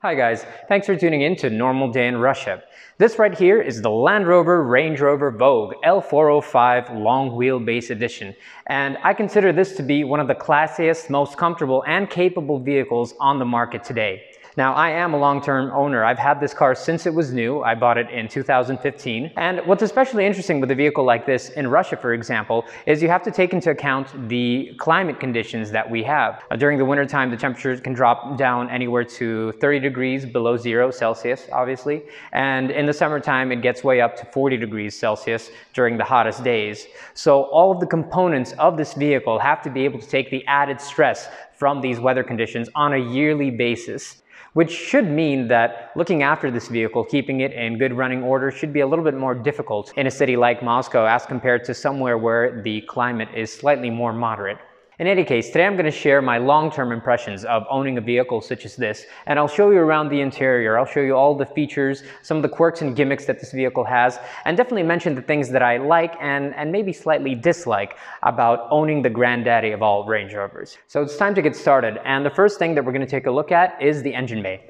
Hi guys, thanks for tuning in to Normal Day in Russia. This right here is the Land Rover Range Rover Vogue L405 Long Wheelbase Edition, and I consider this to be one of the classiest, most comfortable and capable vehicles on the market today. Now, I am a long-term owner. I've had this car since it was new. I bought it in 2015. And what's especially interesting with a vehicle like this in Russia, for example, is you have to take into account the climate conditions that we have. During the wintertime, the temperatures can drop down anywhere to 30 degrees below 0 Celsius, obviously. And in the summertime, it gets way up to 40 degrees Celsius during the hottest days. So all of the components of this vehicle have to be able to take the added stress from these weather conditions on a yearly basis, which should mean that looking after this vehicle, keeping it in good running order, should be a little bit more difficult in a city like Moscow as compared to somewhere where the climate is slightly more moderate. In any case, today I'm going to share my long-term impressions of owning a vehicle such as this, and I'll show you around the interior. I'll show you all the features, some of the quirks and gimmicks that this vehicle has, and definitely mention the things that I like and maybe slightly dislike about owning the granddaddy of all Range Rovers. So it's time to get started, and the first thing that we're going to take a look at is the engine bay.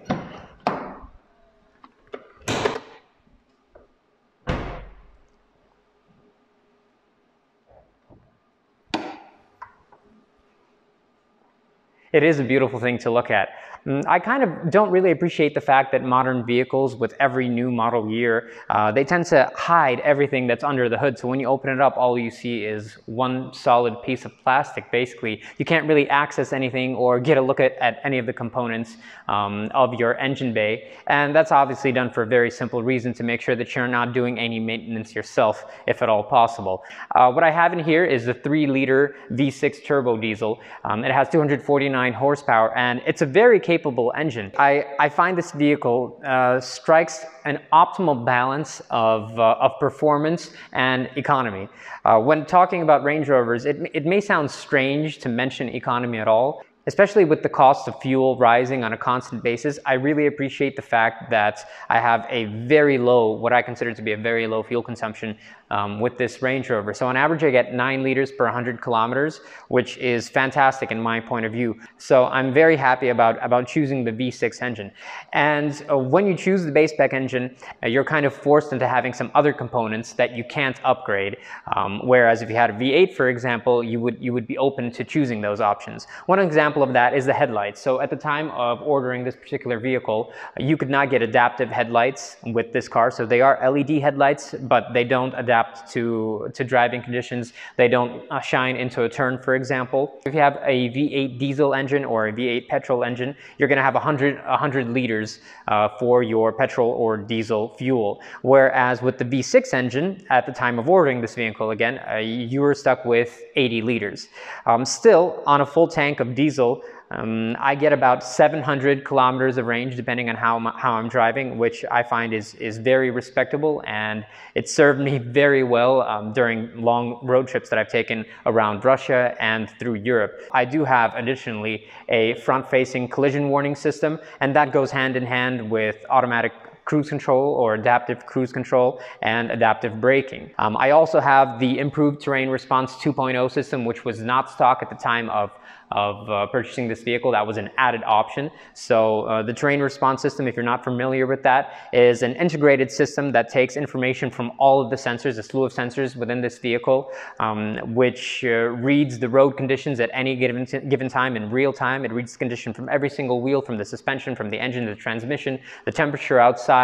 It is a beautiful thing to look at. I kind of don't really appreciate the fact that modern vehicles with every new model year, they tend to hide everything that's under the hood. So when you open it up, all you see is one solid piece of plastic, basically. You can't really access anything or get a look at any of the components of your engine bay. And that's obviously done for a very simple reason, to make sure that you're not doing any maintenance yourself, if at all possible. What I have in here is the 3-liter V6 turbo diesel. It has 249 horsepower, and it's a very capable engine. I find this vehicle strikes an optimal balance of performance and economy. When talking about Range Rovers, it may sound strange to mention economy at all, especially with the cost of fuel rising on a constant basis. I really appreciate the fact that I have a very low, what I consider to be a very low fuel consumption with this Range Rover. So on average, I get 9 liters per 100 kilometers, which is fantastic in my point of view. So I'm very happy about choosing the V6 engine. And when you choose the base spec engine, you're kind of forced into having some other components that you can't upgrade. Whereas if you had a V8, for example, you would be open to choosing those options. One example of that is the headlights. So at the time of ordering this particular vehicle, you could not get adaptive headlights with this car. So they are LED headlights, but they don't adapt to driving conditions. They don't shine into a turn, for example. If you have a V8 diesel engine or a V8 petrol engine, you're going to have 100 liters for your petrol or diesel fuel. Whereas with the V6 engine, at the time of ordering this vehicle, again, you were stuck with 80 liters. Still, on a full tank of diesel, I get about 700 kilometers of range, depending on how I'm driving, which I find is very respectable, and it served me very well during long road trips that I've taken around Russia and through Europe. I do have additionally a front-facing collision warning system, and that goes hand in hand with automatic cruise control or adaptive cruise control and adaptive braking. I also have the improved terrain response 2.0 system, which was not stock at the time of purchasing this vehicle. That was an added option. So the terrain response system, if you're not familiar with that, is an integrated system that takes information from all of the sensors, a slew of sensors within this vehicle, which reads the road conditions at any given time in real time. It reads the condition from every single wheel, from the suspension, from the engine, the transmission, the temperature outside,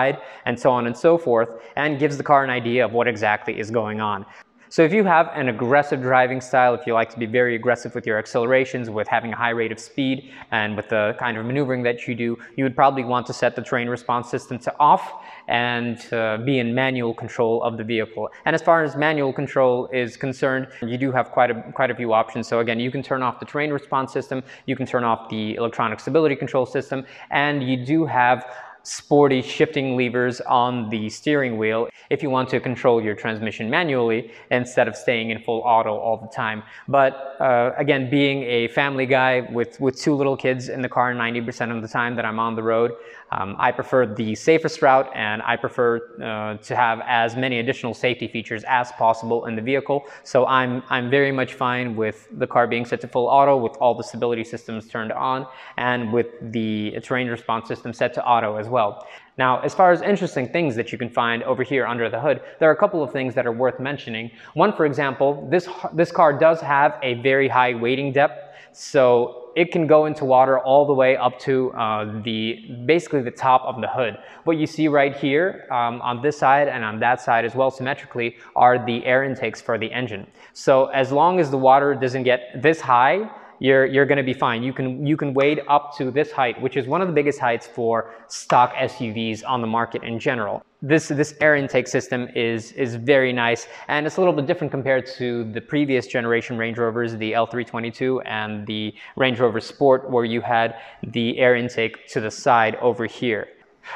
and so on and so forth, and gives the car an idea of what exactly is going on. So if you have an aggressive driving style, if you like to be very aggressive with your accelerations, with having a high rate of speed, and with the kind of maneuvering that you do, you would probably want to set the terrain response system to off and be in manual control of the vehicle. And as far as manual control is concerned, you do have quite a few options. So again, you can turn off the terrain response system, you can turn off the electronic stability control system, and you do have sporty shifting levers on the steering wheel if you want to control your transmission manually instead of staying in full auto all the time. But again, being a family guy with 2 little kids in the car 90% of the time that I'm on the road, I prefer the safest route, and I prefer to have as many additional safety features as possible in the vehicle. So I'm very much fine with the car being set to full auto with all the stability systems turned on, and with the terrain response system set to auto as well. Now, as far as interesting things that you can find over here under the hood, there are a couple of things that are worth mentioning. One, for example, this car does have a very high wading depth, so it can go into water all the way up to basically the top of the hood. What you see right here on this side and on that side as well symmetrically are the air intakes for the engine. So as long as the water doesn't get this high, you're going to be fine. You can wade up to this height, which is one of the biggest heights for stock SUVs on the market in general. This air intake system is very nice, and it's a little bit different compared to the previous generation Range Rovers, the L322 and the Range Rover Sport, where you had the air intake to the side over here.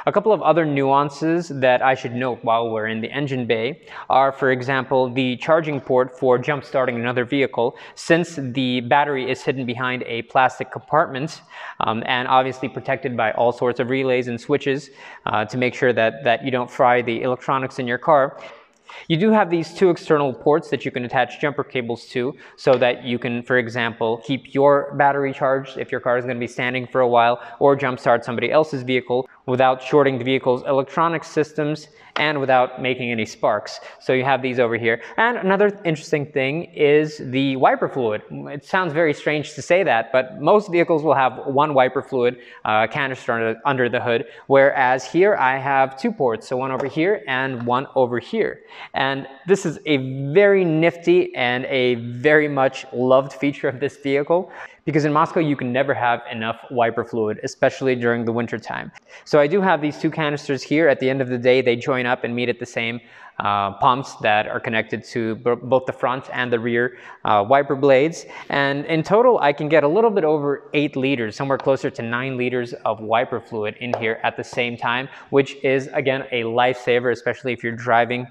A couple of other nuances that I should note while we're in the engine bay are, for example, the charging port for jump starting another vehicle. Since the battery is hidden behind a plastic compartment and obviously protected by all sorts of relays and switches to make sure that you don't fry the electronics in your car, you do have these 2 external ports that you can attach jumper cables to, so that you can, for example, keep your battery charged if your car is going to be standing for a while, or jumpstart somebody else's vehicle without shorting the vehicle's electronic systems and without making any sparks. So you have these over here. And another interesting thing is the wiper fluid. It sounds very strange to say that, but most vehicles will have 1 wiper fluid canister under the hood, whereas here I have 2 ports, so 1 over here and 1 over here. And this is a very nifty and a very much loved feature of this vehicle, because in Moscow you can never have enough wiper fluid, especially during the winter time. So I do have these 2 canisters here. At the end of the day, they join up and meet at the same pumps that are connected to both the front and the rear wiper blades. And in total, I can get a little bit over 8 liters, somewhere closer to 9 liters of wiper fluid in here at the same time, which is, again, a lifesaver, especially if you're driving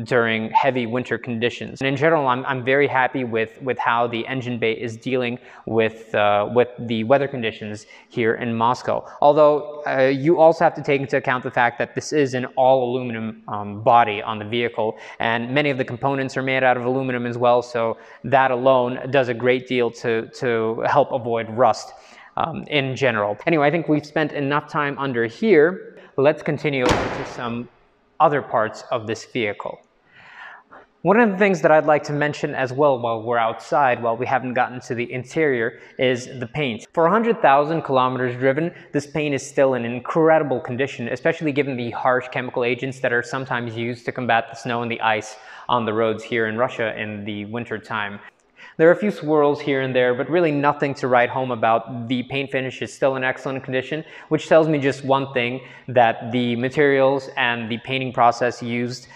during heavy winter conditions. And in general, I'm very happy with how the engine bay is dealing with the weather conditions here in Moscow. Although you also have to take into account the fact that this is an all aluminum body on the vehicle, and many of the components are made out of aluminum as well, so that alone does a great deal to help avoid rust in general. Anyway, I think we've spent enough time under here. Let's continue to some other parts of this vehicle. One of the things that I'd like to mention as well while we're outside, while we haven't gotten to the interior, is the paint. For 100,000 kilometers driven, this paint is still in incredible condition, especially given the harsh chemical agents that are sometimes used to combat the snow and the ice on the roads here in Russia in the winter time. There are a few swirls here and there, but really nothing to write home about. The paint finish is still in excellent condition, which tells me just one thing, that the materials and the painting process used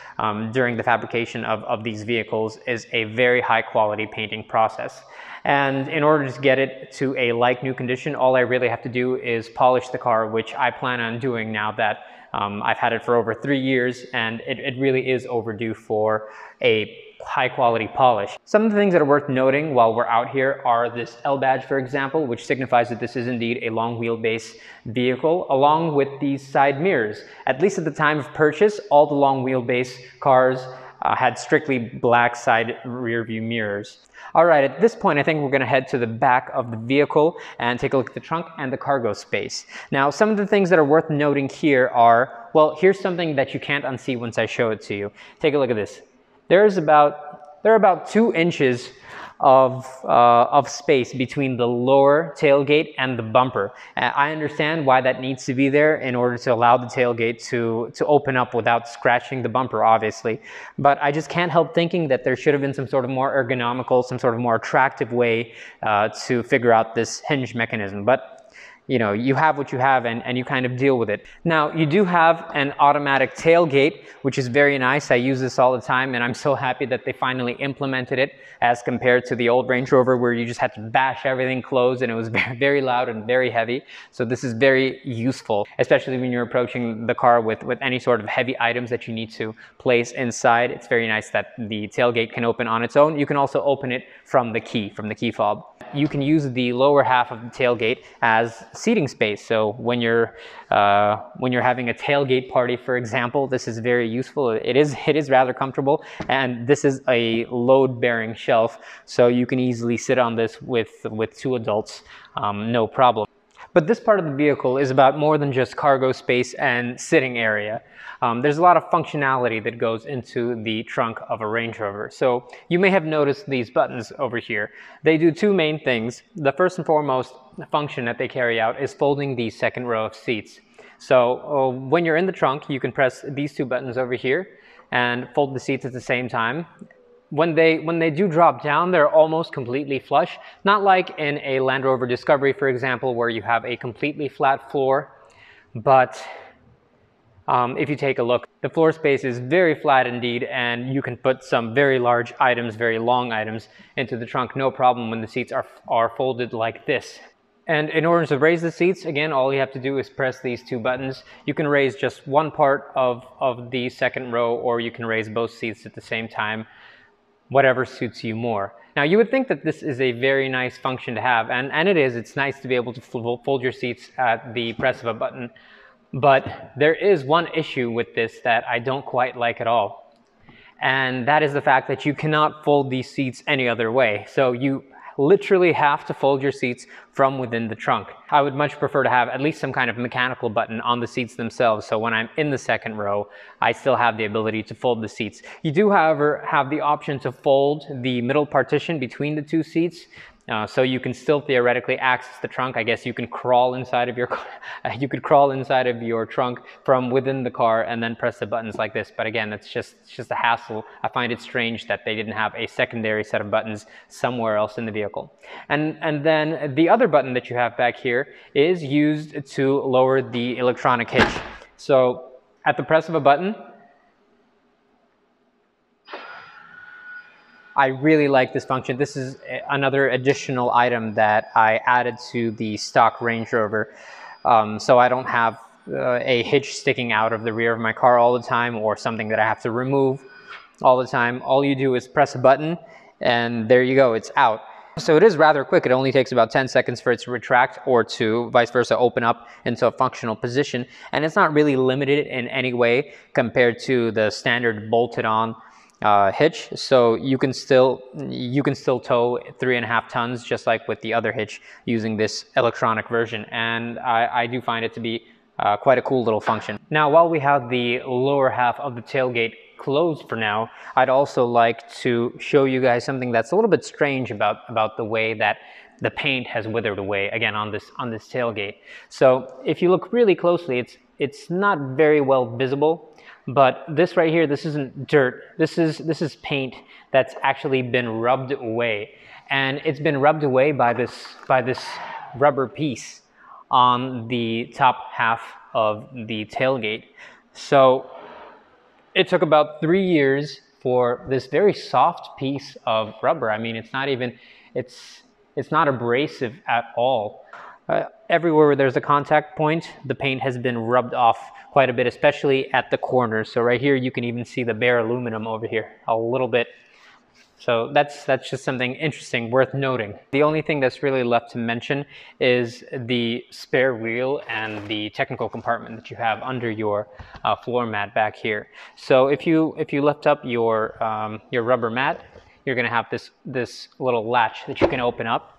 during the fabrication of these vehicles is a very high quality painting process. And in order to get it to a like-new condition, all I really have to do is polish the car, which I plan on doing now that I've had it for over 3 years, and it really is overdue for a high quality polish. Some of the things that are worth noting while we're out here are this L badge, for example, which signifies that this is indeed a long wheelbase vehicle, along with these side mirrors. At least at the time of purchase, all the long wheelbase cars had strictly black side rear view mirrors. All right, at this point, I think we're going to head to the back of the vehicle and take a look at the trunk and the cargo space. Now, some of the things that are worth noting here are, well, here's something that you can't unsee once I show it to you. Take a look at this. There are about 2 inches of space between the lower tailgate and the bumper. I understand why that needs to be there in order to allow the tailgate to open up without scratching the bumper, obviously. But I just can't help thinking that there should have been some sort of more ergonomical, some sort of more attractive way to figure out this hinge mechanism. But you know, you have what you have and you kind of deal with it. Now, you do have an automatic tailgate, which is very nice. I use this all the time, and I'm so happy that they finally implemented it as compared to the old Range Rover where you just had to bash everything closed and it was very, very loud and very heavy. So this is very useful, especially when you're approaching the car with any sort of heavy items that you need to place inside. It's very nice that the tailgate can open on its own. You can also open it from the key fob. You can use the lower half of the tailgate as seating space. So when you're having a tailgate party, for example, this is very useful. It is rather comfortable, and this is a load-bearing shelf, so you can easily sit on this with two adults, no problem. But this part of the vehicle is about more than just cargo space and sitting area. There's a lot of functionality that goes into the trunk of a Range Rover. So you may have noticed these buttons over here. They do two main things. The first and foremost function that they carry out is folding the second row of seats. So when you're in the trunk, you can press these two buttons over here and fold the seats at the same time. When they do drop down, they're almost completely flush. Not like in a Land Rover Discovery, for example, where you have a completely flat floor. But if you take a look, the floor space is very flat indeed, and you can put some very large items, very long items into the trunk, no problem when the seats are folded like this. And in order to raise the seats, again, all you have to do is press these two buttons. You can raise just one part of the second row, or you can raise both seats at the same time, whatever suits you more. Now, you would think that this is a very nice function to have, and it is. It's nice to be able to fold your seats at the press of a button. But there is one issue with this that I don't quite like at all. And that is the fact that you cannot fold these seats any other way. So you literally have to fold your seats from within the trunk. I would much prefer to have at least some kind of mechanical button on the seats themselves, so when I'm in the second row, I still have the ability to fold the seats. You do, however, have the option to fold the middle partition between the two seats. So you can still theoretically access the trunk. I guess you can crawl inside of your trunk from within the car and then press the buttons like this. But again, it's just a hassle. I find it strange that they didn't have a secondary set of buttons somewhere else in the vehicle. And then the other button that you have back here is used to lower the electronic hitch. So at the press of a button, I really like this function. This is another additional item that I added to the stock Range Rover. So I don't have a hitch sticking out of the rear of my car all the time, or something that I have to remove all the time. All you do is press a button and there you go, it's out. So it is rather quick. It only takes about 10 seconds for it to retract, or to vice versa open up into a functional position. And it's not really limited in any way compared to the standard bolted on hitch, so you can still tow 3.5 tons just like with the other hitch using this electronic version, and I do find it to be quite a cool little function. Now, while we have the lower half of the tailgate closed for now, I'd also like to show you guys something that's a little bit strange about the way that the paint has withered away again on this tailgate. So if you look really closely, it's not very well visible. But this right here, this isn't dirt. This is paint that's actually been rubbed away, and it's been rubbed away by this rubber piece on the top half of the tailgate. So it took about 3 years for this very soft piece of rubber. I mean, it's not abrasive at all. Everywhere where there's a contact point, the paint has been rubbed off quite a bit, especially at the corners. So right here, you can even see the bare aluminum over here a little bit. So that's just something interesting, worth noting. The only thing that's really left to mention is the spare wheel and the technical compartment that you have under your floor mat back here. So if you lift up your rubber mat, you're going to have this little latch that you can open up.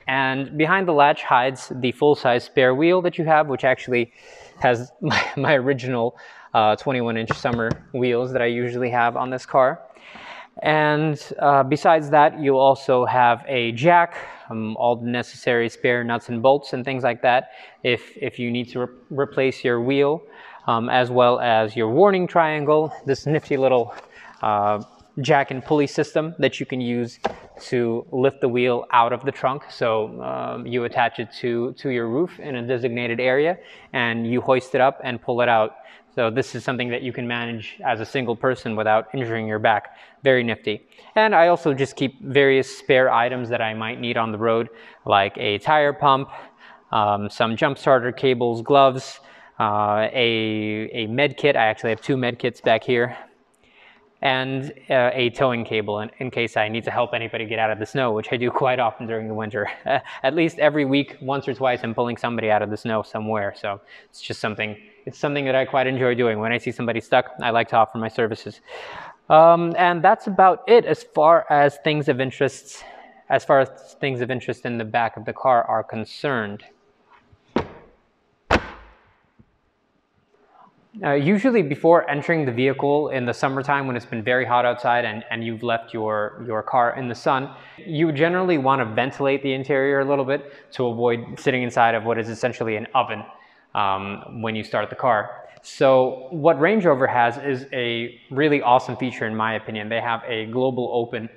And behind the latch hides the full-size spare wheel that you have, which actually has my original 21-inch summer wheels that I usually have on this car. And besides that, you'll also have a jack, all the necessary spare nuts and bolts and things like that if you need to replace your wheel, as well as your warning triangle, this nifty little jack and pulley system that you can use to lift the wheel out of the trunk. So you attach it to your roof in a designated area, and you hoist it up and pull it out. So this is something that you can manage as a single person without injuring your back. Very nifty. And I also just keep various spare items that I might need on the road, like a tire pump, some jump starter cables, gloves, a med kit. I actually have 2 med kits back here, and a towing cable in case I need to help anybody get out of the snow, which I do quite often during the winter. At least every week, once or twice, I'm pulling somebody out of the snow somewhere. So it's just something that I quite enjoy doing. When I see somebody stuck, I like to offer my services. And that's about it as far as things of interest in the back of the car are concerned. Usually before entering the vehicle in the summertime when it's been very hot outside and you've left your car in the sun, you generally want to ventilate the interior a little bit to avoid sitting inside of what is essentially an oven when you start the car. So what Range Rover has is a really awesome feature in my opinion. They have a global open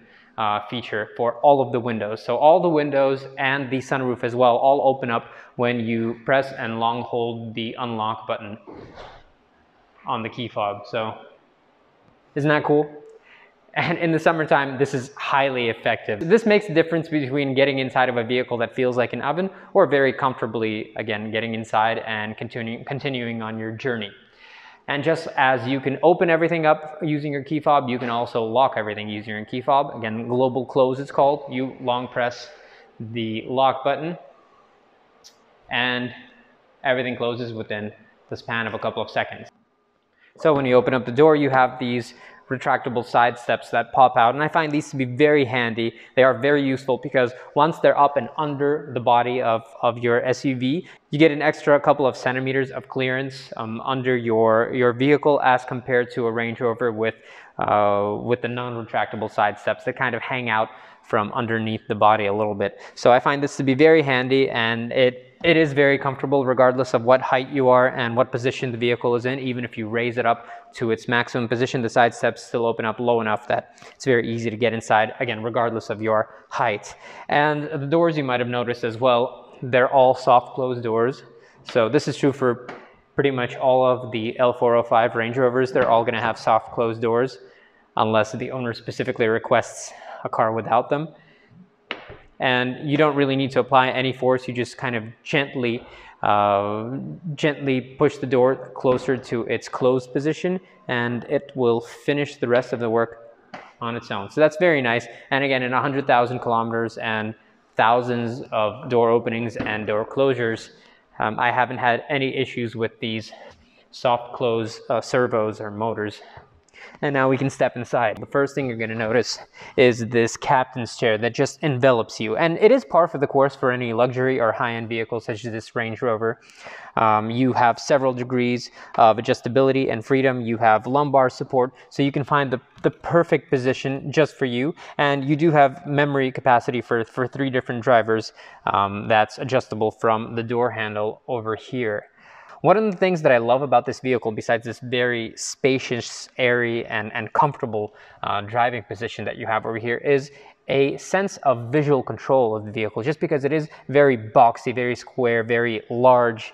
feature for all of the windows. So all the windows and the sunroof as well all open up when you press and long hold the unlock button on the key fob. So isn't that cool? And in the summertime, this is highly effective. This makes the difference between getting inside of a vehicle that feels like an oven or very comfortably, again, getting inside and continuing on your journey. And just as you can open everything up using your key fob, you can also lock everything using your key fob. Again, global close it's called. You long press the lock button and everything closes within the span of a couple of seconds. So when you open up the door, you have these retractable side steps that pop out, and I find these to be very handy. They are very useful because once they're up and under the body of your SUV, you get an extra couple of centimeters of clearance under your vehicle as compared to a Range Rover with the non-retractable side steps that kind of hang out from underneath the body a little bit. So I find this to be very handy, and it is very comfortable regardless of what height you are and what position the vehicle is in. Even if you raise it up to its maximum position, the side steps still open up low enough that it's very easy to get inside, again, regardless of your height. And the doors, you might have noticed as well, they're all soft close doors. So this is true for pretty much all of the L405 Range Rovers. They're all going to have soft closed doors unless the owner specifically requests a car without them. And you don't really need to apply any force. You just kind of gently push the door closer to its closed position, and it will finish the rest of the work on its own. So that's very nice. And again, in 100,000 kilometers and thousands of door openings and door closures, I haven't had any issues with these soft close servos or motors. And now we can step inside. The first thing you're going to notice is this captain's chair that just envelops you. And it is par for the course for any luxury or high-end vehicle such as this Range Rover. You have several degrees of adjustability and freedom. You have lumbar support, so you can find the perfect position just for you. And you do have memory capacity for 3 different drivers that's adjustable from the door handle over here. One of the things that I love about this vehicle, besides this very spacious, airy, and comfortable driving position that you have over here, is a sense of visual control of the vehicle. Just because it is very boxy, very square, very large,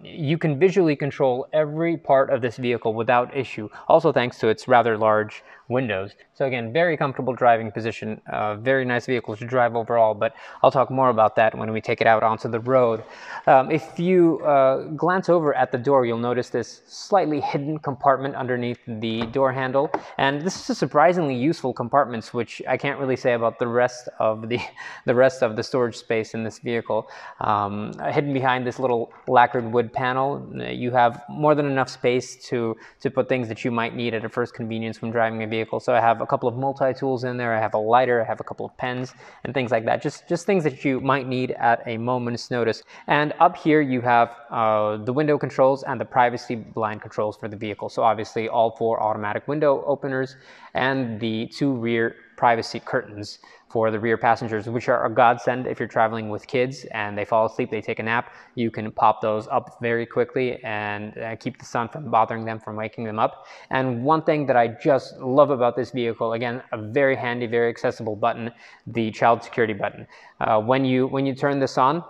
you can visually control every part of this vehicle without issue. Also thanks to its rather large windows. So again, very comfortable driving position, very nice vehicle to drive overall, but I'll talk more about that when we take it out onto the road. If you glance over at the door, you'll notice this slightly hidden compartment underneath the door handle, and this is a surprisingly useful compartment, which I can't really say about the rest of the storage space in this vehicle. Hidden behind this little lacquered wood panel, you have more than enough space to put things that you might need at a first convenience when driving a vehicle. So I have a couple of multi-tools in there, I have a lighter, I have a couple of pens and things like that, just things that you might need at a moment's notice. And up here you have the window controls and the privacy blind controls for the vehicle. So obviously all 4 automatic window openers and the 2 rear privacy curtains for the rear passengers, which are a godsend if you're traveling with kids and they fall asleep, they take a nap. You can pop those up very quickly and keep the sun from bothering them, from waking them up. And one thing that I just love about this vehicle, again, a very handy, very accessible button, the child security button. When you turn this on,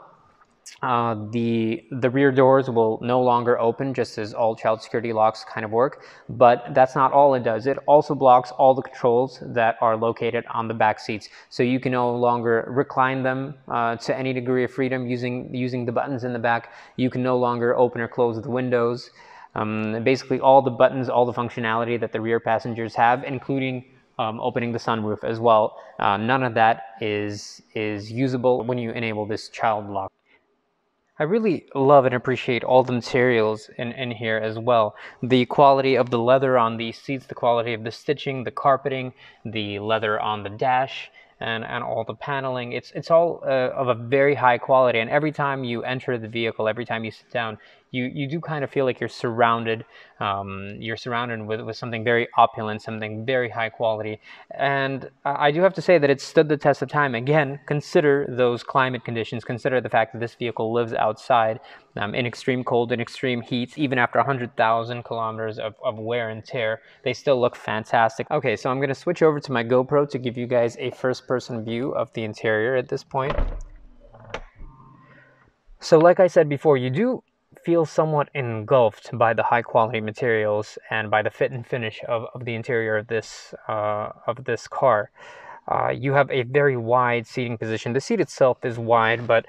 the rear doors will no longer open, just as all child security locks kind of work. But that's not all it does. It also blocks all the controls that are located on the back seats, so you can no longer recline them to any degree of freedom using the buttons in the back. You can no longer open or close the windows. Basically all the buttons, all the functionality that the rear passengers have, including opening the sunroof as well, none of that is usable when you enable this child lock. I really love and appreciate all the materials in here as well. The quality of the leather on these seats, the quality of the stitching, the carpeting, the leather on the dash, and all the paneling. It's all of a very high quality, and every time you enter the vehicle, every time you sit down, you do kind of feel like you're surrounded with something very opulent, something very high quality. And I do have to say that it stood the test of time. Again, consider those climate conditions. Consider the fact that this vehicle lives outside in extreme cold and extreme heat. Even after 100,000 kilometers of wear and tear, they still look fantastic. Okay, so I'm going to switch over to my GoPro to give you guys a first-person view of the interior at this point. So like I said before, you do feel somewhat engulfed by the high quality materials and by the fit and finish of the interior of this car. You have a very wide seating position. The seat itself is wide, but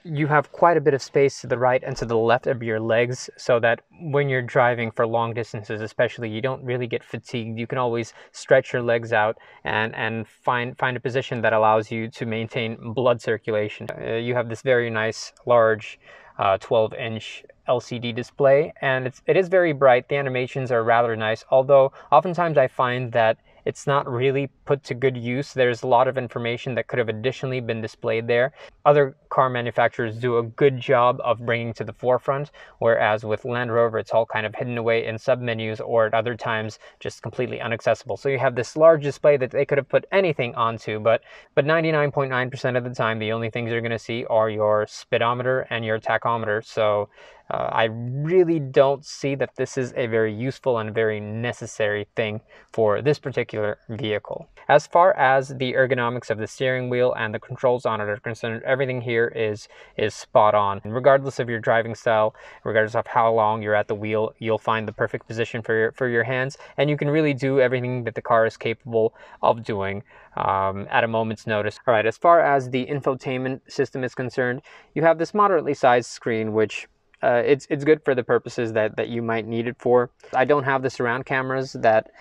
you have quite a bit of space to the right and to the left of your legs, so that when you're driving for long distances especially, you don't really get fatigued. You can always stretch your legs out and find a position that allows you to maintain blood circulation. You have this very nice large 12-inch LCD display, and it is very bright. The animations are rather nice, although oftentimes I find that it's not really put to good use. There's a lot of information that could have additionally been displayed there. Other car manufacturers do a good job of bringing to the forefront, whereas with Land Rover, it's all kind of hidden away in sub-menus, or at other times just completely inaccessible. So you have this large display that they could have put anything onto, but 99.9% of the time, the only things you're going to see are your speedometer and your tachometer. So I really don't see that this is a very useful and very necessary thing for this particular vehicle. As far as the ergonomics of the steering wheel and the controls on it are concerned, everything here is spot on. And regardless of your driving style, regardless of how long you're at the wheel, you'll find the perfect position for your hands, and you can really do everything that the car is capable of doing at a moment's notice. All right, as far as the infotainment system is concerned, you have this moderately sized screen, which it's good for the purposes that you might need it for. I don't have the surround cameras that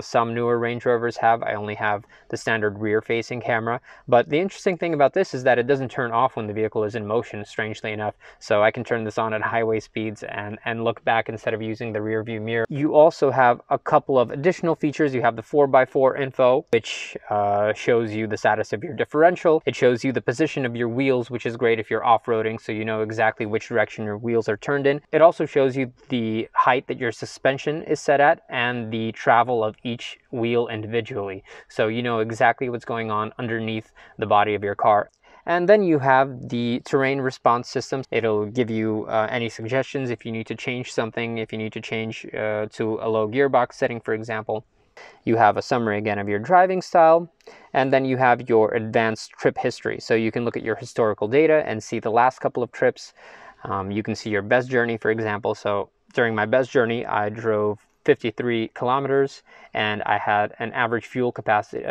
some newer Range Rovers have. I only have the standard rear-facing camera. But the interesting thing about this is that it doesn't turn off when the vehicle is in motion, strangely enough. So I can turn this on at highway speeds and look back instead of using the rear view mirror. You also have a couple of additional features. You have the 4x4 info, which shows you the status of your differential. It shows you the position of your wheels, which is great if you're off-roading, so you know exactly which direction your wheels are turned in. It also shows you the height that your suspension is set at and the travel of each wheel individually, so you know exactly what's going on underneath the body of your car. And then you have the terrain response system. It'll give you any suggestions if you need to change something, if you need to change to a low gearbox setting, for example. You have a summary again of your driving style, and then you have your advanced trip history, so you can look at your historical data and see the last couple of trips. You can see your best journey, for example. So during my best journey, I drove 53 kilometers, and I had an average fuel consumption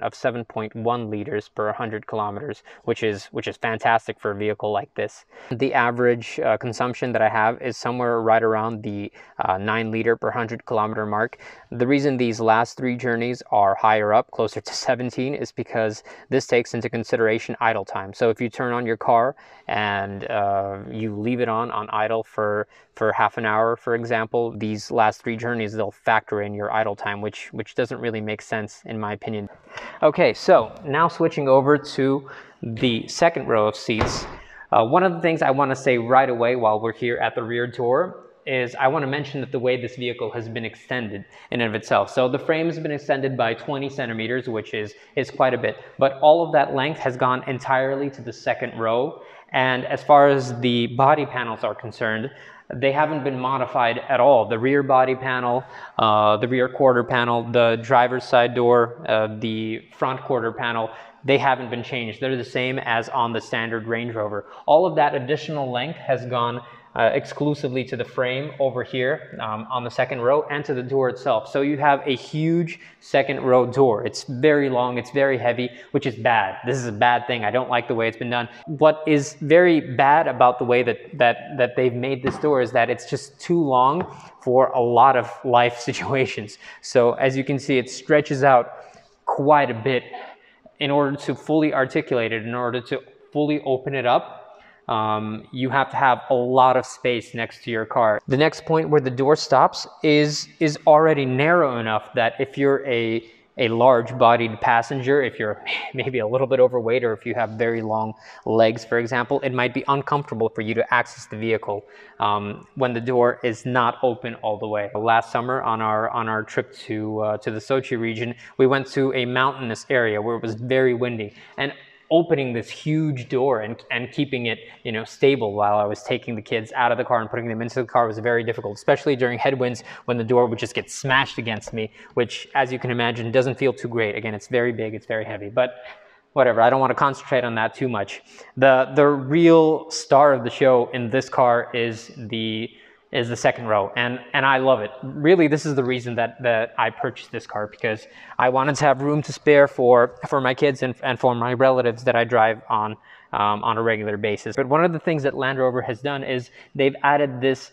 of 7.1 liters per 100 kilometers, which is fantastic for a vehicle like this. The average consumption that I have is somewhere right around the 9 liter per 100 kilometer mark. The reason these last three journeys are higher up, closer to 17, is because this takes into consideration idle time. So if you turn on your car and you leave it on idle for half an hour, for example, these last three journeys, they'll factor in your idle time, which doesn't really make sense in my opinion. Okay, so now switching over to the second row of seats. One of the things I want to say right away while we're here at the rear door is I want to mention that the way this vehicle has been extended in and of itself. So the frame has been extended by 20 centimeters, which is quite a bit, but all of that length has gone entirely to the second row. And as far as the body panels are concerned, they haven't been modified at all. The rear body panel, the rear quarter panel, the driver's side door, the front quarter panel, they haven't been changed. They're the same as on the standard Range Rover. All of that additional length has gone exclusively to the frame over here on the second row and to the door itself. So you have a huge second row door. It's very long, it's very heavy, which is bad. This is a bad thing. I don't like the way it's been done. What is very bad about the way that they've made this door is that it's just too long for a lot of life situations. So as you can see, it stretches out quite a bit in order to fully articulate it, in order to fully open it up. You have to have a lot of space next to your car. The next point where the door stops is already narrow enough that if you're a large-bodied passenger, if you're maybe a little bit overweight, or if you have very long legs, for example, it might be uncomfortable for you to access the vehicle when the door is not open all the way. Last summer on our trip to the Sochi region, we went to a mountainous area where it was very windy, and opening this huge door and keeping it, you know, stable while I was taking the kids out of the car and putting them into the car was very difficult, especially during headwinds when the door would just get smashed against me, which, as you can imagine, doesn't feel too great. Again, it's very big, it's very heavy, but whatever, I don't want to concentrate on that too much. The real star of the show in this car is the second row, and I love it. Really, this is the reason that I purchased this car, because I wanted to have room to spare for my kids and for my relatives that I drive on a regular basis. But one of the things that Land Rover has done is they've added this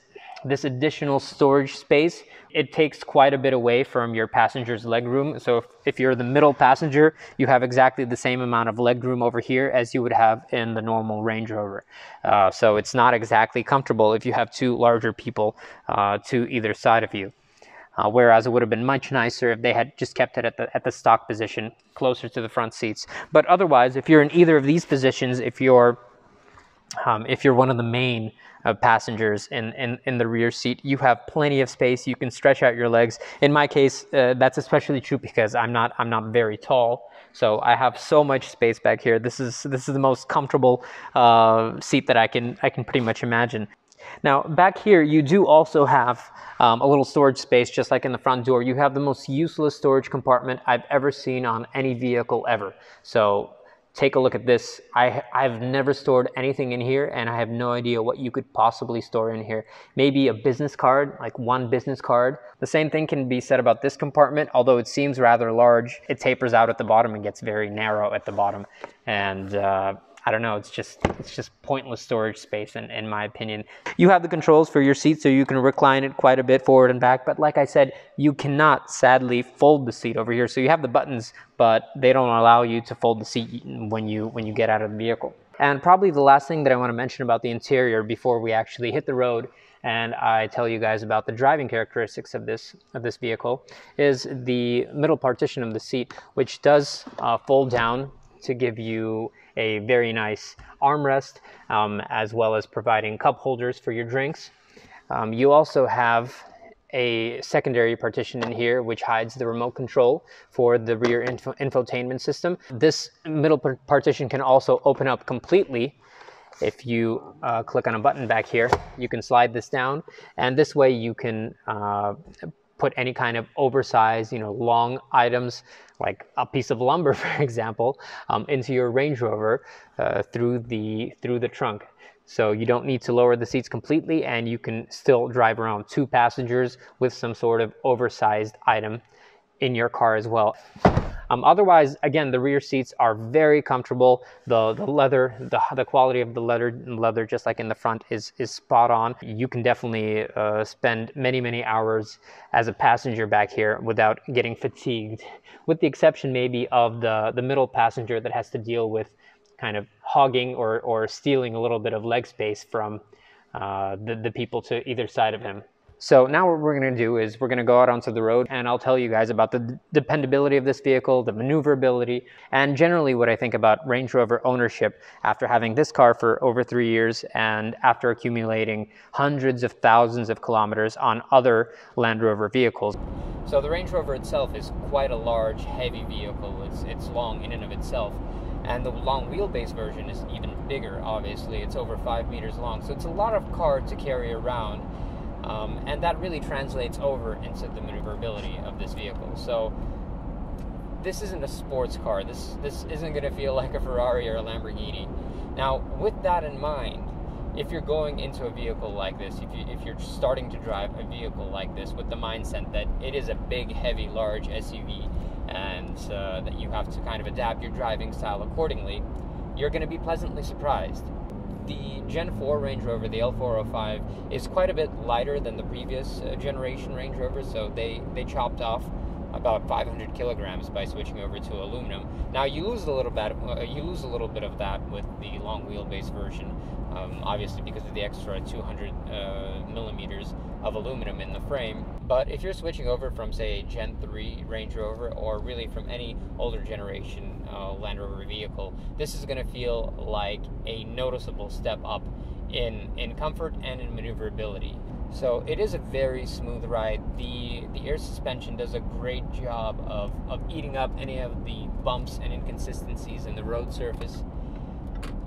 additional storage space. It takes quite a bit away from your passenger's legroom. So if you're the middle passenger, you have exactly the same amount of legroom over here as you would have in the normal Range Rover. So it's not exactly comfortable if you have two larger people to either side of you. Whereas it would have been much nicer if they had just kept it at the stock position, closer to the front seats. But otherwise, if you're in either of these positions, if you're one of the main passengers in the rear seat, you have plenty of space. You can stretch out your legs. In my case, that's especially true because I'm not very tall, so I have so much space back here. This is the most comfortable seat that I can pretty much imagine. Now back here, you do also have a little storage space, just like in the front door. You have the most useless storage compartment I've ever seen on any vehicle ever. So take a look at this. I've never stored anything in here, and I have no idea what you could possibly store in here. Maybe a business card, like one business card. The same thing can be said about this compartment. Although it seems rather large, it tapers out at the bottom and gets very narrow at the bottom. And I don't know, it's just pointless storage space in my opinion. You have the controls for your seat, so you can recline it quite a bit forward and back, but like I said, you cannot sadly fold the seat over here. So you have the buttons, but they don't allow you to fold the seat when you get out of the vehicle. And probably the last thing that I want to mention about the interior before we actually hit the road and I tell you guys about the driving characteristics of this vehicle is the middle partition of the seat, which does fold down to give you a very nice armrest, as well as providing cup holders for your drinks. You also have a secondary partition in here which hides the remote control for the rear infotainment system. This middle partition can also open up completely. If you click on a button back here, you can slide this down, and this way you can put any kind of oversized, long items like a piece of lumber, for example, into your Range Rover through the trunk. So you don't need to lower the seats completely, and you can still drive around 2 passengers with some sort of oversized item in your car as well. Otherwise, again, the rear seats are very comfortable. The leather, the quality of the leather, just like in the front, is spot on. You can definitely spend many hours as a passenger back here without getting fatigued, with the exception maybe of the middle passenger that has to deal with kind of hogging or stealing a little bit of leg space from the people to either side of him. So now what we're going to do is we're going to go out onto the road and I'll tell you guys about the dependability of this vehicle, the maneuverability, and generally what I think about Range Rover ownership after having this car for over 3 years and after accumulating hundreds of thousands of kilometers on other Land Rover vehicles. So the Range Rover itself is quite a large, heavy vehicle. It's long in and of itself. And the long wheelbase version is even bigger, obviously. It's over 5 meters long. So it's a lot of car to carry around. And that really translates over into the maneuverability of this vehicle. So this isn't a sports car. This isn't going to feel like a Ferrari or a Lamborghini. Now, with that in mind, if you're going into a vehicle like this, if you're starting to drive a vehicle like this with the mindset that it is a big, heavy, large SUV and that you have to kind of adapt your driving style accordingly, you're going to be pleasantly surprised. The Gen 4 Range Rover, the L405, is quite a bit lighter than the previous generation Range Rover, so they chopped off about 500 kilograms by switching over to aluminum. Now you lose a little bit of that with the long wheelbase version, obviously because of the extra 200 millimeters of aluminum in the frame. But if you're switching over from, say, a Gen 3 Range Rover, or really from any older generation Land Rover vehicle, this is going to feel like a noticeable step up in comfort and in maneuverability. So it is a very smooth ride. The air suspension does a great job of eating up any of the bumps and inconsistencies in the road surface.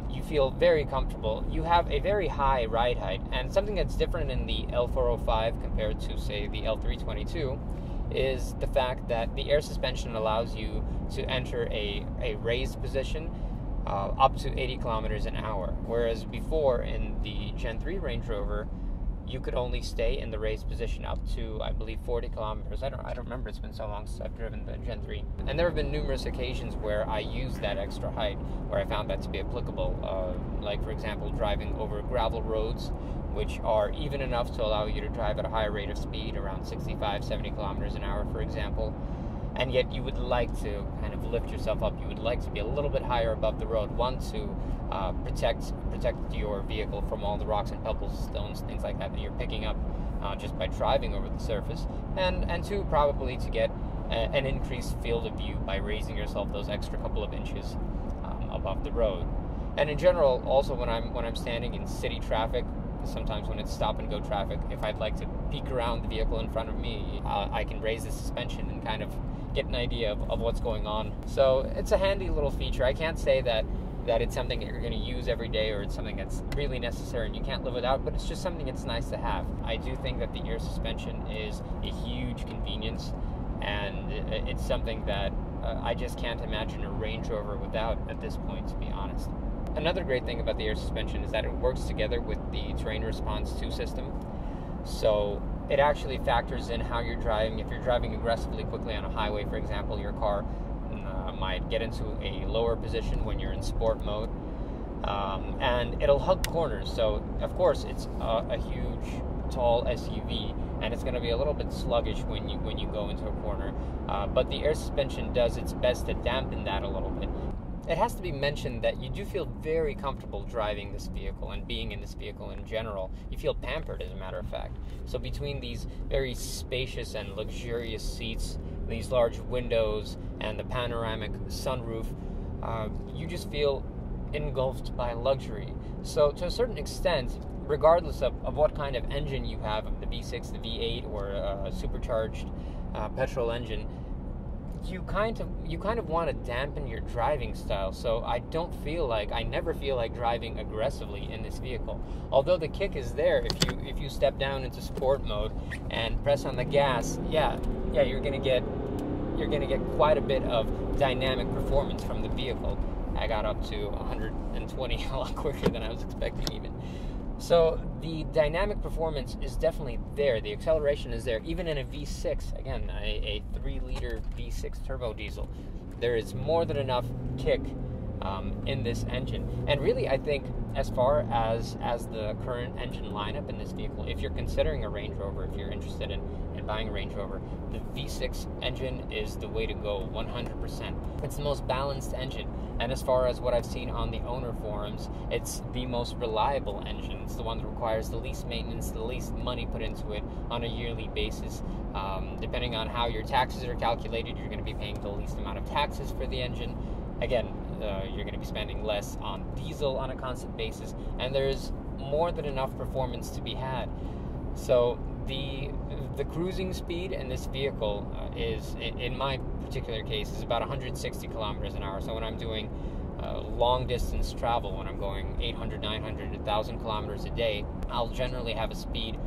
You feel very comfortable. You have a very high ride height, and something that's different in the L405 compared to, say, the L322 is the fact that the air suspension allows you to enter a raised position up to 80 kilometers an hour, whereas before in the Gen 3 Range Rover, you could only stay in the raised position up to, I believe, 40 kilometers. I don't remember. It's been so long since I've driven the Gen 3. And there have been numerous occasions where I used that extra height, where I found that to be applicable. Like, for example, driving over gravel roads, which are even enough to allow you to drive at a high rate of speed, around 65, 70 kilometers an hour, for example. And yet you would like to kind of lift yourself up. You would like to be a little bit higher above the road. One, to protect your vehicle from all the rocks and pebbles, stones, things like that you're picking up just by driving over the surface. And two, probably to get an increased field of view by raising yourself those extra couple of inches above the road. And in general, also when I'm standing in city traffic, sometimes when it's stop and go traffic, if I'd like to peek around the vehicle in front of me, I can raise the suspension and kind of get an idea of what's going on. So it's a handy little feature. I can't say that it's something that you're going to use every day, or it's something that's really necessary and you can't live without, but it's just something that's nice to have. I do think that the air suspension is a huge convenience, and it's something that I just can't imagine a Range Rover without at this point, to be honest. Another great thing about the air suspension is that it works together with the Terrain Response 2 system. So it actually factors in how you're driving. If you're driving aggressively quickly on a highway, for example, your car might get into a lower position when you're in sport mode, and it'll hug corners. So of course it's a huge, tall SUV, and it's going to be a little bit sluggish when you go into a corner. But the air suspension does its best to dampen that a little bit. It has to be mentioned that you do feel very comfortable driving this vehicle and being in this vehicle in general. You feel pampered, as a matter of fact. So between these very spacious and luxurious seats, these large windows, and the panoramic sunroof, you just feel engulfed by luxury. So to a certain extent, regardless of what kind of engine you have, the V6, the V8, or a supercharged petrol engine, you kind of want to dampen your driving style. So I never feel like driving aggressively in this vehicle. Although the kick is there, if you step down into sport mode and press on the gas, yeah, you're gonna get quite a bit of dynamic performance from the vehicle. I got up to 120 a lot quicker than I was expecting even. So the dynamic performance is definitely there. The acceleration is there. Even in a V6, again, a 3-liter V6 turbo diesel, there is more than enough kick in this engine. And really, I think as far as the current engine lineup in this vehicle, if you're considering a Range Rover, if you're interested in buying a Range Rover, the V6 engine is the way to go 100%. It's the most balanced engine. And as far as what I've seen on the owner forums, it's the most reliable engine. It's the one that requires the least maintenance, the least money put into it on a yearly basis. Depending on how your taxes are calculated, you're going to be paying the least amount of taxes for the engine. Again, you're going to be spending less on diesel on a constant basis, and there's more than enough performance to be had. So the cruising speed in this vehicle is, in my particular case, is about 160 kilometers an hour. So when I'm doing long distance travel, when I'm going 800, 900, 1,000 kilometers a day, I'll generally have a speed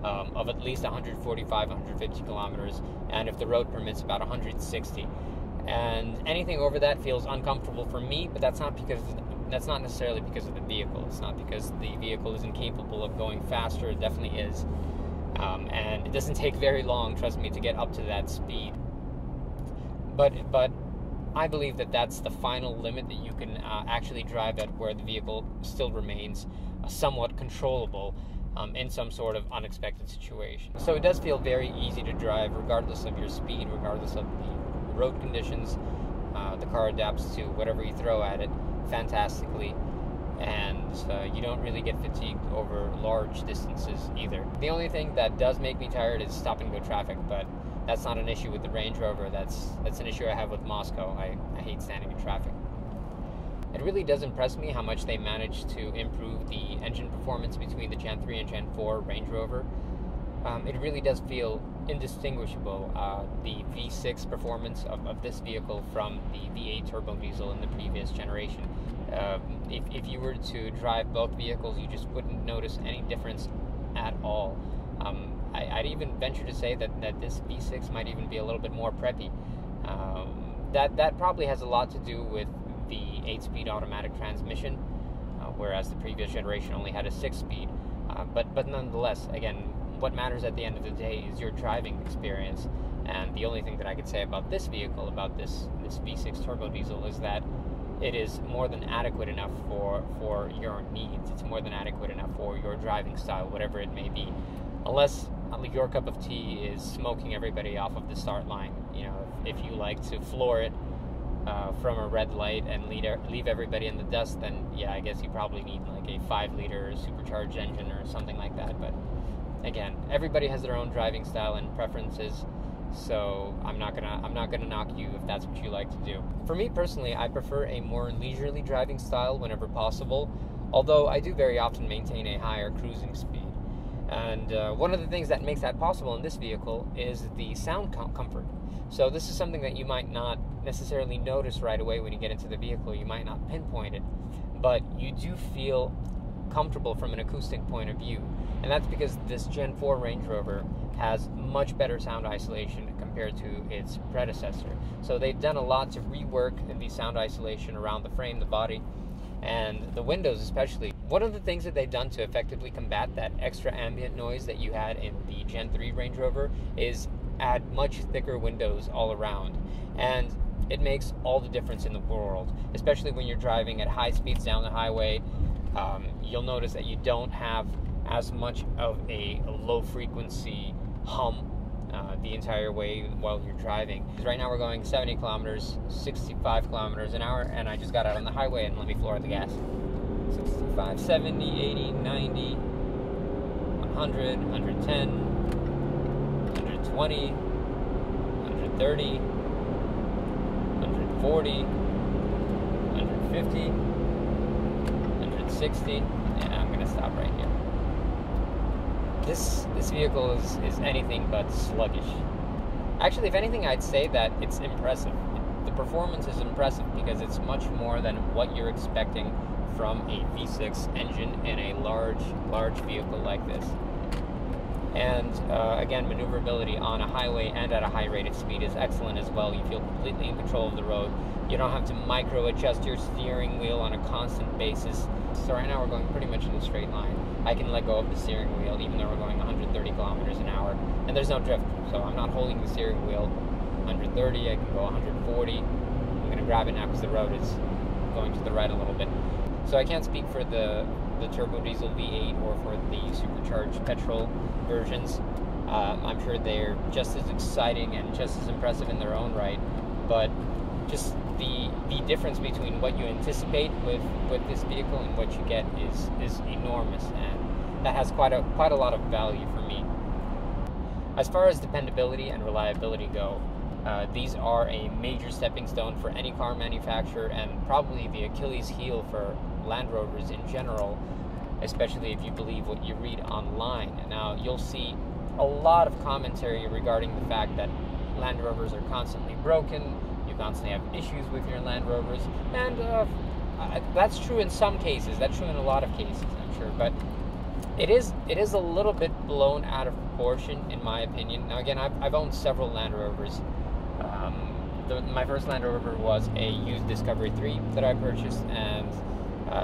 of at least 145, 150 kilometers, and if the road permits, about 160. And anything over that feels uncomfortable for me, but that's not necessarily because of the vehicle. It's not because the vehicle isn't capable of going faster. It definitely is. And it doesn't take very long, trust me, to get up to that speed. But I believe that that's the final limit that you can actually drive at, where the vehicle still remains somewhat controllable in some sort of unexpected situation. So it does feel very easy to drive regardless of your speed, regardless of the road conditions. The car adapts to whatever you throw at it fantastically, and you don't really get fatigued over large distances either. The only thing that does make me tired is stop and go traffic, but that's not an issue with the Range Rover. That's an issue I have with Moscow. I hate standing in traffic. It really does impress me how much they managed to improve the engine performance between the Gen 3 and Gen 4 Range Rover. It really does feel indistinguishable, the V6 performance of this vehicle from the V8 turbo diesel in the previous generation. If you were to drive both vehicles, you just wouldn't notice any difference at all. I'd even venture to say that this V6 might even be a little bit more preppy. That probably has a lot to do with the 8-speed automatic transmission, whereas the previous generation only had a 6-speed. But nonetheless, again, what matters at the end of the day is your driving experience. And the only thing that I could say about this vehicle, about this V6 turbo diesel, is that it is more than adequate enough for your needs. It's more than adequate enough for your driving style, whatever it may be. Unless your cup of tea is smoking everybody off of the start line. You know, if you like to floor it from a red light and leave everybody in the dust, then yeah, I guess you probably need like a 5-liter supercharged engine or something like that. But again, everybody has their own driving style and preferences, so I'm not gonna knock you if that's what you like to do. For me personally, I prefer a more leisurely driving style whenever possible, although I do very often maintain a higher cruising speed. And one of the things that makes that possible in this vehicle is the sound comfort. So this is something that you might not necessarily notice right away when you get into the vehicle. You might not pinpoint it, but you do feel comfortable from an acoustic point of view. And that's because this Gen 4 Range Rover has much better sound isolation compared to its predecessor. So they've done a lot to rework the sound isolation around the frame, the body, and the windows especially. One of the things that they've done to effectively combat that extra ambient noise that you had in the Gen 3 Range Rover is add much thicker windows all around. And it makes all the difference in the world, especially when you're driving at high speeds down the highway. You'll notice that you don't have as much of a low frequency hum the entire way while you're driving. Because right now we're going 70 kilometers, 65 kilometers an hour, and I just got out on the highway and let me floor the gas. 65, 70, 80, 90, 100, 110, 120, 130, 140, 150, 160, and I'm going to stop right here. This vehicle is anything but sluggish. Actually, if anything, I'd say that it's impressive. The performance is impressive because it's much more than what you're expecting from a V6 engine in a large vehicle like this. And again, maneuverability on a highway and at a high rated speed is excellent as well. You feel completely in control of the road. You don't have to micro adjust your steering wheel on a constant basis. So right now we're going pretty much in a straight line. I can let go of the steering wheel even though we're going 130 kilometers an hour, and there's no drift, so I'm not holding the steering wheel 130. I can go 140. I'm going to grab it now because the road is going to the right a little bit. So I can't speak for the turbo diesel V8 or for the supercharged petrol versions. I'm sure they're just as exciting and just as impressive in their own right, but just the difference between what you anticipate with this vehicle and what you get is enormous, and that has quite a lot of value for me. As far as dependability and reliability go, these are a major stepping stone for any car manufacturer, and probably the Achilles heel for Land Rovers in general, especially if you believe what you read online. Now, you'll see a lot of commentary regarding the fact that Land Rovers are constantly broken, you constantly have issues with your Land Rovers, and that's true in some cases, that's true in a lot of cases, I'm sure, but it is a little bit blown out of proportion, in my opinion. Now again, I've owned several Land Rovers. My first Land Rover was a used Discovery 3 that I purchased, and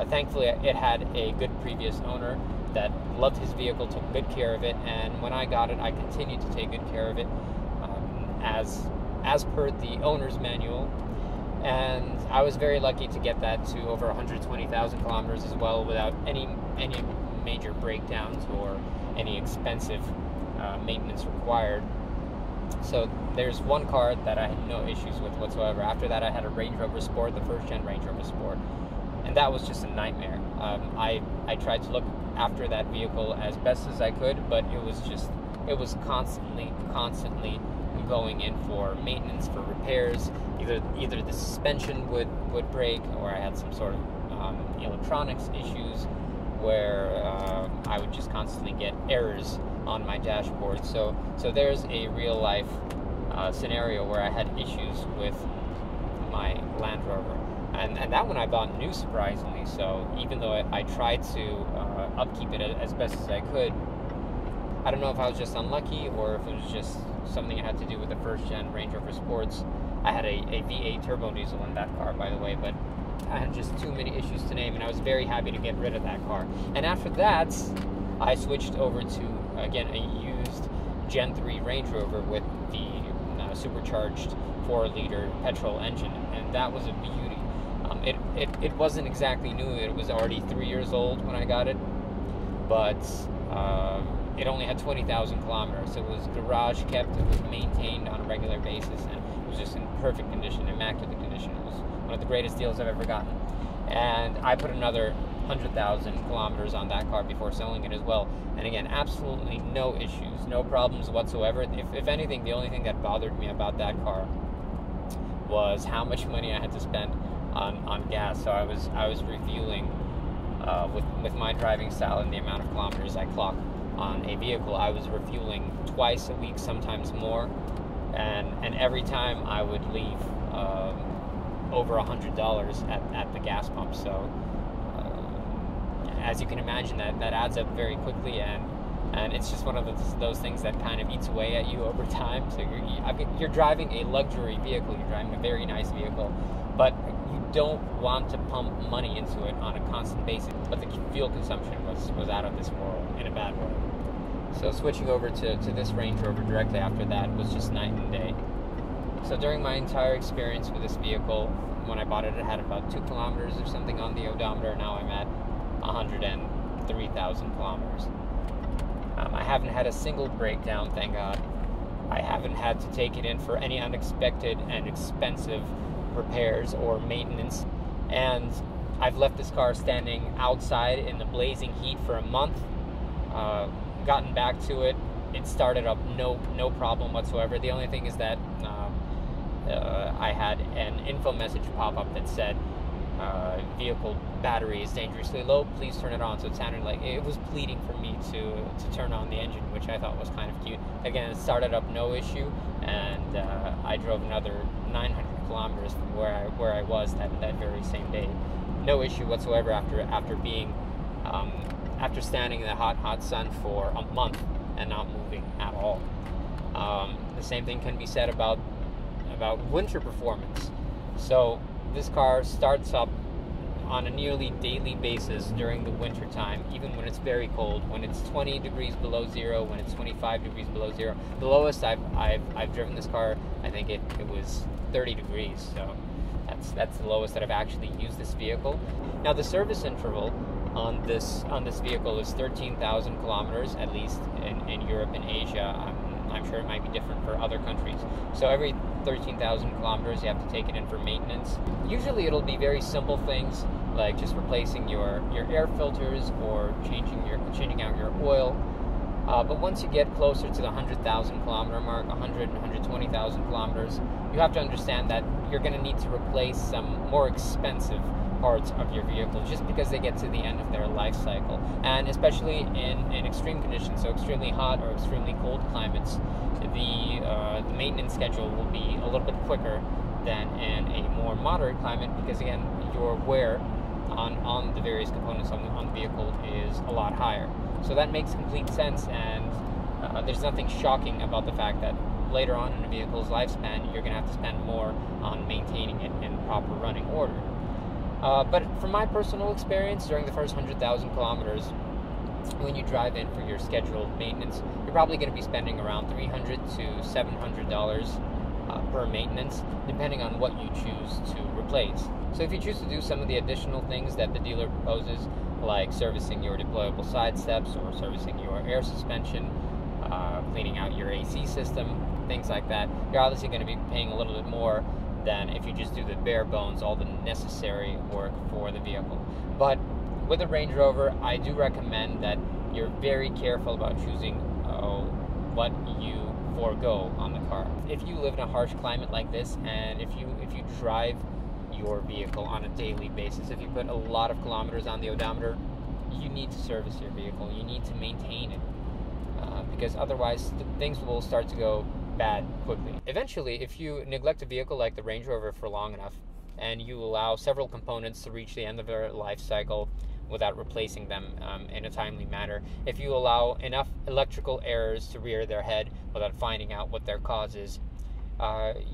thankfully it had a good previous owner that loved his vehicle, took good care of it, and when I got it, I continued to take good care of it as per the owner's manual. And I was very lucky to get that to over 120,000 kilometers as well, without any major breakdowns or any expensive maintenance required. So there's one car that I had no issues with whatsoever. After that, I had a Range Rover Sport, the first gen Range Rover Sport, and that was just a nightmare. I tried to look after that vehicle as best as I could, but it was constantly going in for maintenance, for repairs. Either the suspension would break, or I had some sort of electronics issues where I would just constantly get errors on my dashboard. So there's a real life scenario where I had issues with my Land Rover, and that one I bought new, surprisingly. So even though I tried to upkeep it as best as I could, I don't know if I was just unlucky or if it was just something I had to do with the first gen Range Rover Sports. I had a V8 turbo diesel in that car, by the way, but I had just too many issues to name, and I was very happy to get rid of that car. And after that, I switched over to, again, a used Gen 3 Range Rover with the supercharged 4-liter petrol engine, and that was a beauty. It wasn't exactly new. It was already 3 years old when I got it, but it only had 20,000 kilometers. It was garage kept, it was maintained on a regular basis, and it was just in perfect condition, immaculate condition. It was one of the greatest deals I've ever gotten. And I put another 100,000 kilometers on that car before selling it as well. And again, absolutely no issues, no problems whatsoever. If anything, the only thing that bothered me about that car was how much money I had to spend on gas. So I was refueling with my driving style and the amount of kilometers I clock on a vehicle. I was refueling twice a week, sometimes more, and every time I would leave over $100 at the gas pump. So as you can imagine, that adds up very quickly, and it's just one of those things that kind of eats away at you over time. So you're driving a luxury vehicle, you're driving a very nice vehicle, but you don't want to pump money into it on a constant basis. But the fuel consumption was out of this world, in a bad way. So switching over to this Range Rover directly after that was just night and day. So during my entire experience with this vehicle, when I bought it, it had about 2 kilometers or something on the odometer. Now I'm at 103,000 kilometers. I haven't had a single breakdown, thank God. I haven't had to take it in for any unexpected and expensive repairs or maintenance. And I've left this car standing outside in the blazing heat for a month. Gotten back to it, it started up no problem whatsoever. The only thing is that I had an info message pop up that said vehicle battery is dangerously low, please turn it on. So it sounded like it was pleading for me to turn on the engine, which I thought was kind of cute. Again, it started up no issue, and I drove another 900 kilometers from where I was that very same day. No issue whatsoever after being after standing in the hot sun for a month and not moving at all. The same thing can be said about winter performance. So this car starts up on a nearly daily basis during the winter time, even when it's very cold, when it's 20 degrees below zero, when it's 25 degrees below zero. The lowest I've driven this car, I think it was 30 degrees. So That's the lowest that I've actually used this vehicle. Now the service interval on this vehicle is 13,000 kilometers, at least in Europe and Asia. I'm sure it might be different for other countries. So every 13,000 kilometers you have to take it in for maintenance. Usually it'll be very simple things like just replacing your air filters or changing out your oil. But once you get closer to the 100,000 kilometer mark, 100 and 120,000 kilometers, you have to understand that you're going to need to replace some more expensive parts of your vehicle just because they get to the end of their life cycle. And especially in extreme conditions, so extremely hot or extremely cold climates, the maintenance schedule will be a little bit quicker than in a more moderate climate because, again, your wear on the various components on the vehicle is a lot higher. So that makes complete sense, and there's nothing shocking about the fact that later on in a vehicle's lifespan, you're going to have to spend more on maintaining it in proper running order. But from my personal experience, during the first 100,000 kilometers, when you drive in for your scheduled maintenance, you're probably going to be spending around $300 to $700 per maintenance, depending on what you choose to replace. So if you choose to do some of the additional things that the dealer proposes, like servicing your deployable side steps or servicing your air suspension, cleaning out your AC system, things like that, you're obviously going to be paying a little bit more than if you just do the bare bones, all the necessary work for the vehicle. But with a Range Rover, I do recommend that you're very careful about choosing what you forego on the car. If you live in a harsh climate like this, and if you drive your vehicle on a daily basis, if you put a lot of kilometers on the odometer, you need to service your vehicle. You need to maintain it because otherwise things will start to go bad quickly. Eventually, if you neglect a vehicle like the Range Rover for long enough and you allow several components to reach the end of their life cycle without replacing them in a timely manner, if you allow enough electrical errors to rear their head without finding out what their cause is,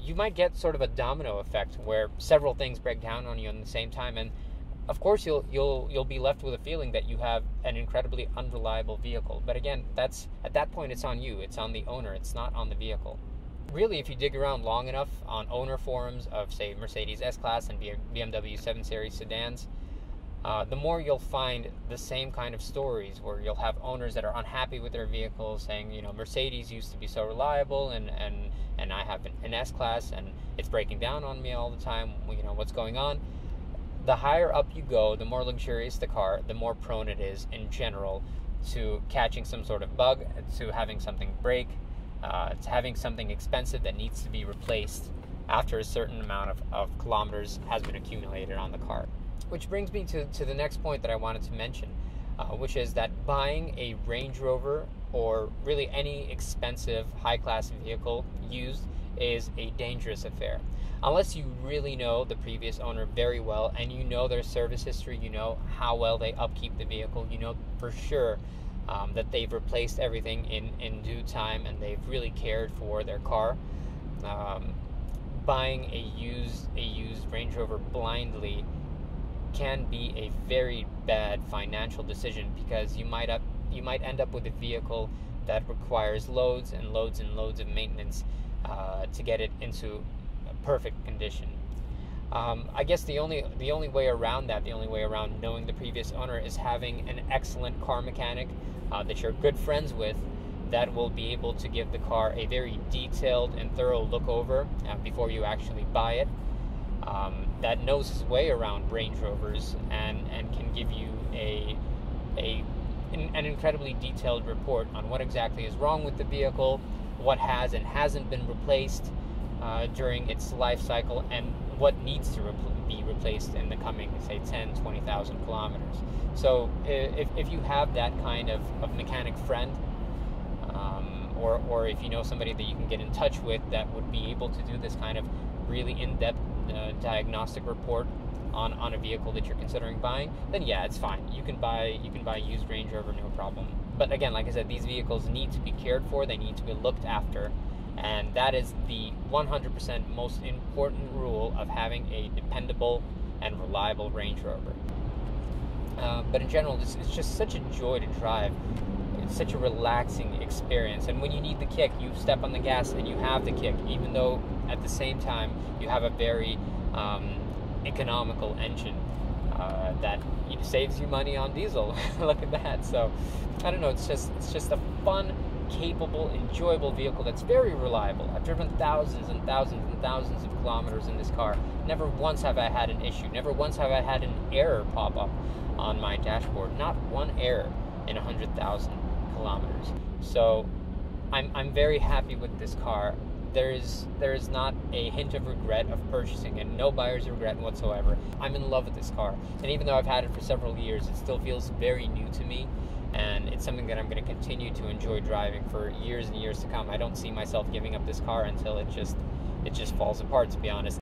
you might get sort of a domino effect where several things break down on you at the same time, and of course you'll be left with a feeling that you have an incredibly unreliable vehicle. But again, at that point it's on you, it's on the owner, it's not on the vehicle. Really, if you dig around long enough on owner forums of, say, Mercedes S-Class and BMW 7 Series sedans, the more you'll find the same kind of stories where you'll have owners that are unhappy with their vehicles saying, Mercedes used to be so reliable and I have an S-Class and it's breaking down on me all the time, what's going on? The higher up you go, the more luxurious the car, the more prone it is in general to catching some sort of bug, to having something break, to having something expensive that needs to be replaced after a certain amount of kilometers has been accumulated on the car. Which brings me to the next point that I wanted to mention, which is that buying a Range Rover or really any expensive high-class vehicle used is a dangerous affair. Unless you really know the previous owner very well and you know their service history, you know how well they upkeep the vehicle, you know for sure that they've replaced everything in due time and they've really cared for their car. Buying a used Range Rover blindly can be a very bad financial decision because you might end up with a vehicle that requires loads and loads and loads of maintenance to get it into perfect condition. I guess the only way around that, the only way around knowing the previous owner, is having an excellent car mechanic that you're good friends with that will be able to give the car a very detailed and thorough look over before you actually buy it, that knows his way around Range Rovers and can give you an incredibly detailed report on what exactly is wrong with the vehicle, what has and hasn't been replaced during its life cycle, and what needs to be replaced in the coming, say, 10, 20,000 kilometers. So if you have that kind of mechanic friend, or if you know somebody that you can get in touch with that would be able to do this kind of really in-depth diagnostic report on a vehicle that you're considering buying, then yeah, it's fine. You can buy used Range Rover, no problem. But again, like I said, these vehicles need to be cared for, they need to be looked after, and that is the 100% most important rule of having a dependable and reliable Range Rover. But in general, it's just such a joy to drive. It's such a relaxing experience, and when you need the kick, you step on the gas and you have the kick, even though at the same time you have a very economical engine that saves you money on diesel. Look at that. So I don't know, it's just a fun, capable, enjoyable vehicle that's very reliable. I've driven thousands and thousands and thousands of kilometers in this car. Never once have I had an issue. Never once have I had an error pop up on my dashboard. Not one error in 100,000 kilometers. So I'm very happy with this car. There is not a hint of regret of purchasing it. No buyer's regret whatsoever. I'm in love with this car. And even though I've had it for several years, it still feels very new to me. And it's something that I'm going to continue to enjoy driving for years and years to come. I don't see myself giving up this car until it just falls apart, to be honest.